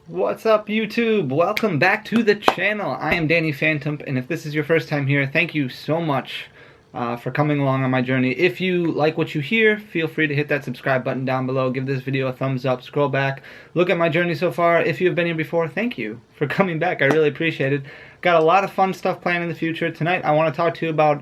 What's up, YouTube? Welcome back to the channel. I am Danny Phantom, and if this is your first time here, thank you so much for coming along on my journey. If you like what you hear, feel free to hit that subscribe button down below. Give this video a thumbs up, scroll back, look at my journey so far. If you've been here before, thank you for coming back. I really appreciate it. Got a lot of fun stuff planned in the future. Tonight, I want to talk to you about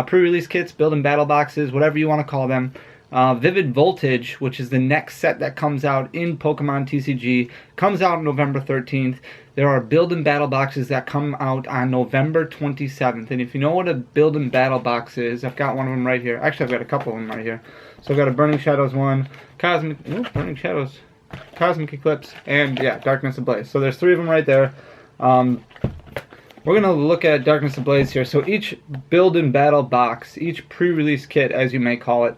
pre-release kits, building battle boxes, whatever you want to call them. Vivid Voltage, which is the next set that comes out in Pokemon TCG, comes out on November 13th. There are build and battle boxes that come out on November 27th. And if you know what a build and battle box is, I've got one of them right here. Actually, I've got a couple of them right here. So I've got a Burning Shadows one, Cosmic Eclipse, and yeah, Darkness Ablaze. So there's three of them right there. We're going to look at Darkness Ablaze here. So each build and battle box, each pre-release kit, as you may call it,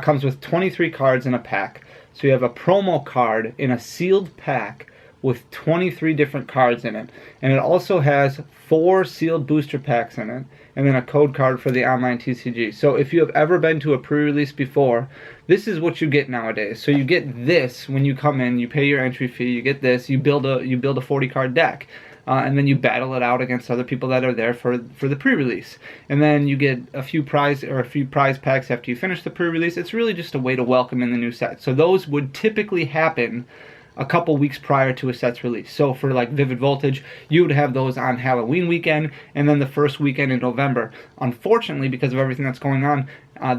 comes with 23 cards in a pack. So you have a promo card in a sealed pack with 23 different cards in it. And it also has 4 sealed booster packs in it, and then a code card for the online TCG. So if you have ever been to a pre-release before, this is what you get nowadays. So you get this when you come in, you pay your entry fee, you get this, you build a 40 card deck. And then you battle it out against other people that are there for the pre-release. And then you get a few prize packs after you finish the pre-release. It's really just a way to welcome in the new set. So those would typically happen a couple weeks prior to a set's release. So for like Vivid Voltage, you would have those on Halloween weekend and then the first weekend in November. Unfortunately, because of everything that's going on,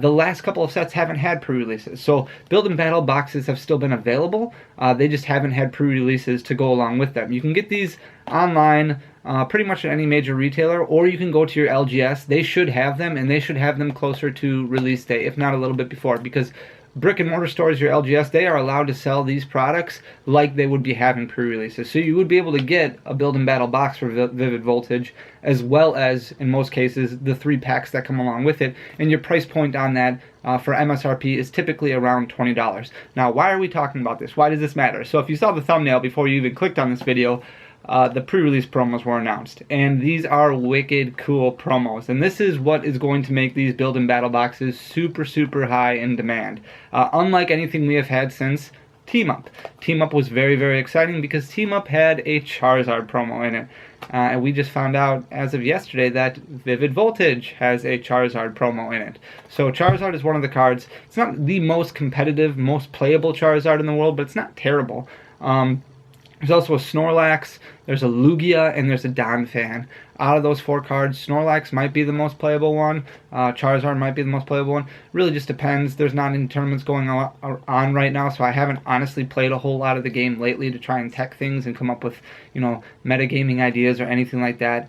the last couple of sets haven't had pre-releases. So build and battle boxes have still been available. They just haven't had pre-releases to go along with them. You can get these online pretty much at any major retailer, or you can go to your LGS. They should have them, and they should have them closer to release day, if not a little bit before, because brick and mortar stores, your LGS, they are allowed to sell these products like they would be having pre-releases. So you would be able to get a build and battle box for Vivid Voltage, as well as, in most cases, the 3 packs that come along with it. And your price point on that for MSRP is typically around $20. Now, why are we talking about this? Why does this matter? So if you saw the thumbnail before you even clicked on this video, the pre-release promos were announced, and these are wicked cool promos, and this is what is going to make these build and battle boxes super high in demand, unlike anything we have had since Team Up. Team Up was very exciting because Team Up had a Charizard promo in it, and we just found out as of yesterday that Vivid Voltage has a Charizard promo in it. So Charizard is one of the cards. It's not the most competitive, most playable Charizard in the world, but it's not terrible. There's also a Snorlax, there's a Lugia, and there's a Donphan. Out of those 4 cards, Snorlax might be the most playable one. Charizard might be the most playable one. Really just depends. There's not any tournaments going on right now, so I haven't honestly played a whole lot of the game lately to try and tech things and come up with, metagaming ideas or anything like that.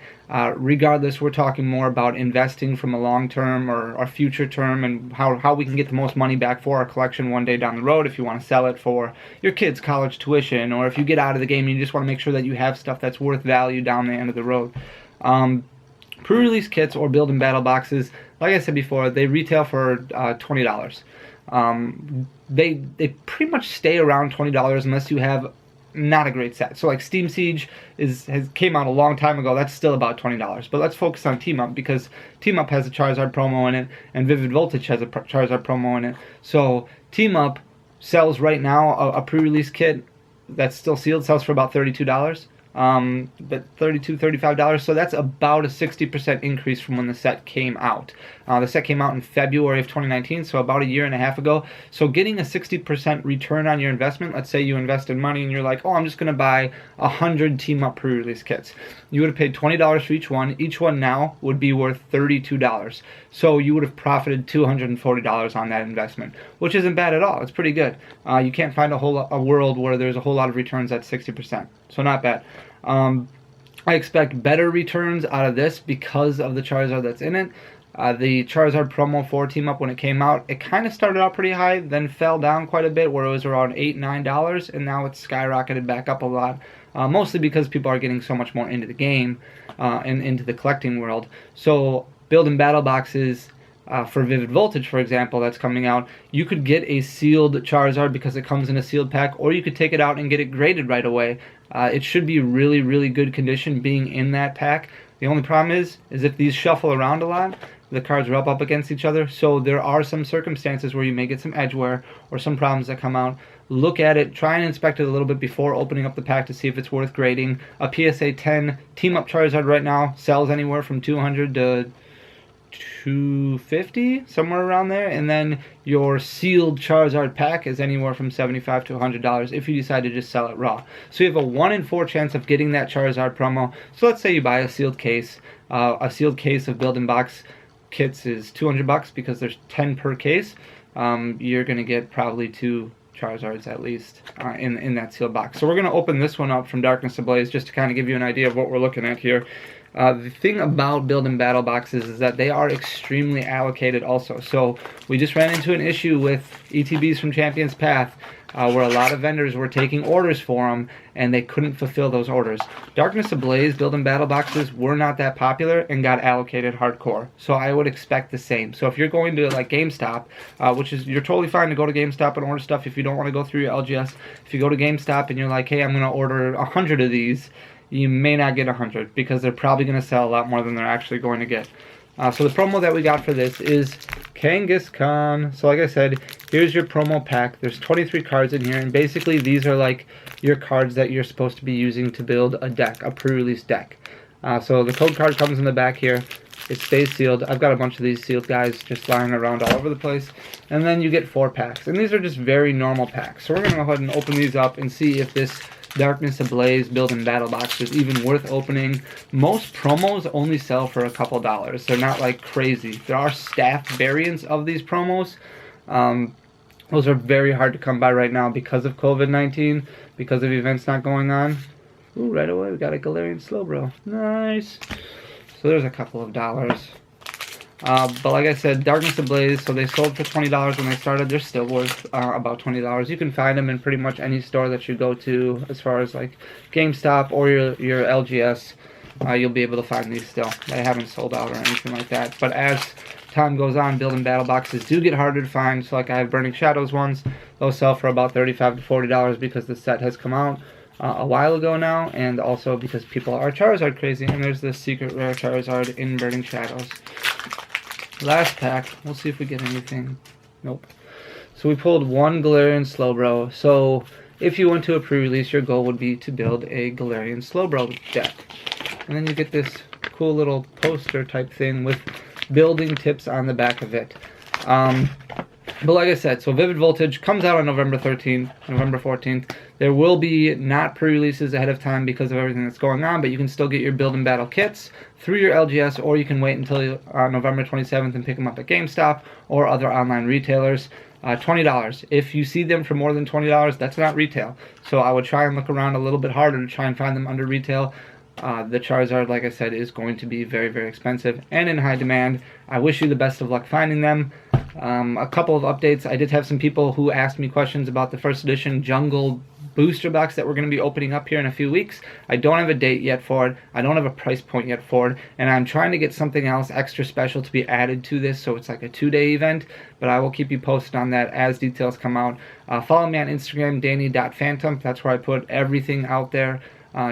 Regardless, we're talking more about investing from a long-term or future term, and how we can get the most money back for our collection one day down the road if you want to sell it for your kids' college tuition, or if you get out of the game and you just want to make sure that you have stuff that's worth value down the end of the road. Pre-release kits or build and battle boxes, like I said before, they retail for $20. They pretty much stay around $20 unless you have not a great set. So like Steam Siege came out a long time ago. That's still about $20. But let's focus on Team Up, because Team Up has a Charizard promo in it, and Vivid Voltage has a Charizard promo in it. So Team Up sells right now a pre-release kit that's still sealed, sells for about $32. But $35, so that's about a 60% increase from when the set came out. The set came out in February of 2019, so about a year and a half ago. So getting a 60% return on your investment, let's say you invested money and you're like, oh, I'm just going to buy 100 Team Up pre-release kits. You would have paid $20 for each one. Each one now would be worth $32. So you would have profited $240 on that investment, which isn't bad at all. It's pretty good. You can't find a world where there's a whole lot of returns at 60%, so not bad. I expect better returns out of this because of the Charizard that's in it. The Charizard promo for Team Up, when it came out, it kind of started out pretty high, then fell down quite a bit, where it was around $8, $9, and now it's skyrocketed back up a lot, mostly because people are getting so much more into the game and into the collecting world. So build and battle boxes, for Vivid Voltage, for example, that's coming out, you could get a sealed Charizard because it comes in a sealed pack, or you could take it out and get it graded right away. It should be really good condition being in that pack. The only problem is if these shuffle around a lot, the cards rub up against each other, so there are some circumstances where you may get some edge wear or some problems that come out. look at it, try and inspect it a little bit before opening up the pack to see if it's worth grading. A PSA 10 Team Up Charizard right now sells anywhere from $200 to $250, somewhere around there, and then your sealed Charizard pack is anywhere from $75 to $100 if you decide to just sell it raw. So you have a 1 in 4 chance of getting that Charizard promo. So let's say you buy a sealed case. A sealed case of build and box kits is $200 because there's 10 per case. You're gonna get probably 2 Charizards at least in that sealed box. So we're gonna open this one up from Darkness Ablaze just to kind of give you an idea of what we're looking at here. The thing about build and battle boxes is that they are extremely allocated also. So we just ran into an issue with ETBs from Champions Path where a lot of vendors were taking orders for them and they couldn't fulfill those orders. Darkness Ablaze build and battle boxes were not that popular and got allocated hardcore. So I would expect the same. So if you're going to like GameStop, which is, you're totally fine to go to GameStop and order stuff if you don't want to go through your LGS. If you go to GameStop and you're like, hey, I'm going to order 100 of these, you may not get 100 because they're probably going to sell a lot more than they're actually going to get. So the promo that we got for this is Kangaskhan. So like I said, here's your promo pack. There's 23 cards in here, and basically these are like your cards that you're supposed to be using to build a deck, a pre-release deck. So the code card comes in the back here. It stays sealed. I've got a bunch of these sealed guys just lying around all over the place. And then you get 4 packs. And these are just very normal packs. So we're going to go ahead and open these up and see if this Darkness Ablaze build and battle box is even worth opening. Most promos only sell for a couple dollars. They're not like crazy. There are staffed variants of these promos. Those are very hard to come by right now because of COVID-19, because of events not going on. Ooh, right away we got a Galarian Slowbro. Nice. So there's a couple of dollars. But like I said, Darkness Ablaze, so they sold for $20 when they started. They're still worth about $20. You can find them in pretty much any store that you go to, as far as like GameStop or your LGS. You'll be able to find these still. They haven't sold out or anything like that. But as time goes on, build and battle boxes do get harder to find. So like I have Burning Shadows ones. Those sell for about $35 to $40 because the set has come out a while ago now, and also because people are Charizard crazy. And there's this secret rare Charizard in Burning Shadows. Last pack. We'll see if we get anything. Nope. So we pulled 1 Galarian Slowbro. So if you went to a pre-release, your goal would be to build a Galarian Slowbro deck. And then you get this cool little poster type thing with building tips on the back of it. But like I said, so Vivid Voltage comes out on November 14th. There will be not pre-releases ahead of time because of everything that's going on, but you can still get your build and battle kits through your LGS, or you can wait until November 27th and pick them up at GameStop or other online retailers. $20. If you see them for more than $20, that's not retail. So I would try and look around a little bit harder to try and find them under retail. The Charizard, like I said, is going to be very, very expensive and in high demand. I wish you the best of luck finding them. A couple of updates. I did have some people who asked me questions about the first edition Jungle booster box that we're going to be opening up here in a few weeks. I don't have a date yet for it. I don't have a price point yet for it. And I'm trying to get something else extra special to be added to this, so it's like a 2-day event. But I will keep you posted on that as details come out. Follow me on Instagram, Danny.Phantom. That's where I put everything out there.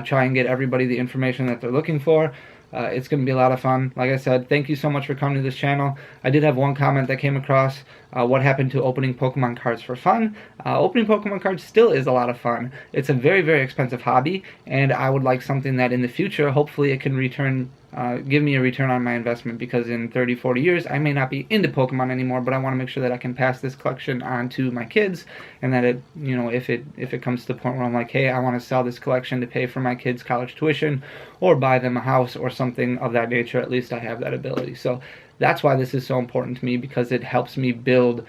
Try and get everybody the information that they're looking for. It's going to be a lot of fun. Like I said, thank you so much for coming to this channel. I did have one comment that came across. What happened to opening Pokemon cards for fun? Opening Pokemon cards still is a lot of fun. It's a very, very expensive hobby, and I would like something that in the future, hopefully it can give me a return on my investment, because in 30, 40 years, I may not be into Pokemon anymore, but I want to make sure that I can pass this collection on to my kids, and that it, if it comes to the point where I'm like, hey, I want to sell this collection to pay for my kids' college tuition, or buy them a house or something of that nature, at least I have that ability. So that's why this is so important to me, because it helps me build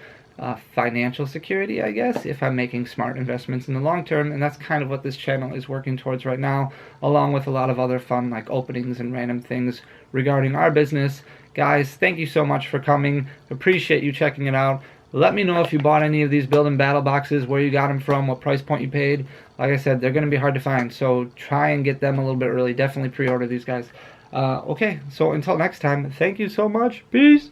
financial security, I guess, if I'm making smart investments in the long term. And that's kind of what this channel is working towards right now, along with a lot of other fun like openings and random things regarding our business. Guys, thank you so much for coming. Appreciate you checking it out. Let me know if you bought any of these build and battle boxes, where you got them from, what price point you paid. Like I said, they're going to be hard to find, so try and get them a little bit early. Definitely pre-order these guys. Okay, so until next time, thank you so much. Peace.